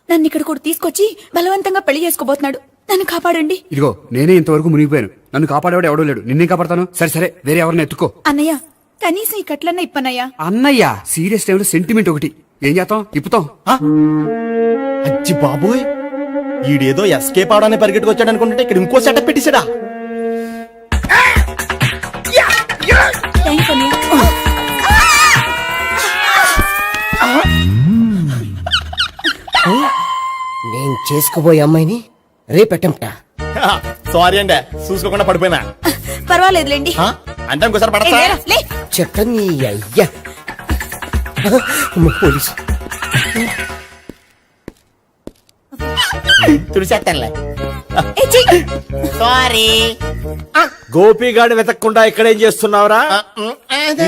నన్ను ఇక్కడ కూడా తీసుకొచ్చి బలవంతంగా పెళ్లి చేసుకోబోతున్నాడు. నన్ను కాపాడండి. ఇదిగో నేనే ఇంతవరకు మునిగిపోయాను. నన్ను కాపాడేవాడు ఎవడో లేడు. నిన్నే కాపాడతాను. సరే సరే, వేరే ఎవరిని ఎత్తుకో. అన్నయ్య కనీసం ఈ కట్లన్నా ఇప్పనయ్యా. అన్నయ్య సీరియస్ టైంలో సెంటిమెంట్ ఒకటి. ఏం చేస్తాం? ఇప్పుతాం. అచ్చి బాబోయ్, ఈడేదో ఎస్కేప్ అవడానికి పరిగెట్టుకొచ్చాడు అనుకుంటే ఇక్కడ ఇంకో సెటప్ పెట్టేశాడా. థ్యాంక్స్ అన్నయ్య. నేను చేసుకోబోయే అమ్మాయిని రేపెట్టంటా. సారీ అండి, చూసుకోకుండా పడిపోయినా. పర్వాలేదులేండి. అంటే ఇంకోసారి పడతా. లే. చెప్పని అయ్యా పోలీసు తుడిచేస్తానులే. సారీ. గోపిగాడిని వెతకకుండా ఇక్కడేం చేస్తున్నావురా?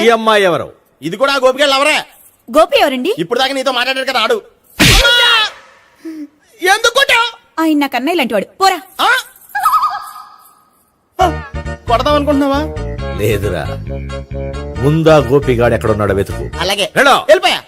ఈ అమ్మాయి ఎవరు? ఇది కూడా గోపిగాళ్ళు ఎవరే? గోపి ఎవరండి? ఇప్పుడు దాకా నీతో మాట్లాడారు కదా ఆడు. ఎందుకు కొట్టావ్? ఆయన నాకు అన్నయ్య లాంటి వాడు. పోరా. కొడదాం అనుకుంటున్నావా? లేదురా, ముందా గోపిగాడు ఎక్కడున్నాడో వెతుకు. అలాగే వెళ్ళో. వెళ్ళిపోయా.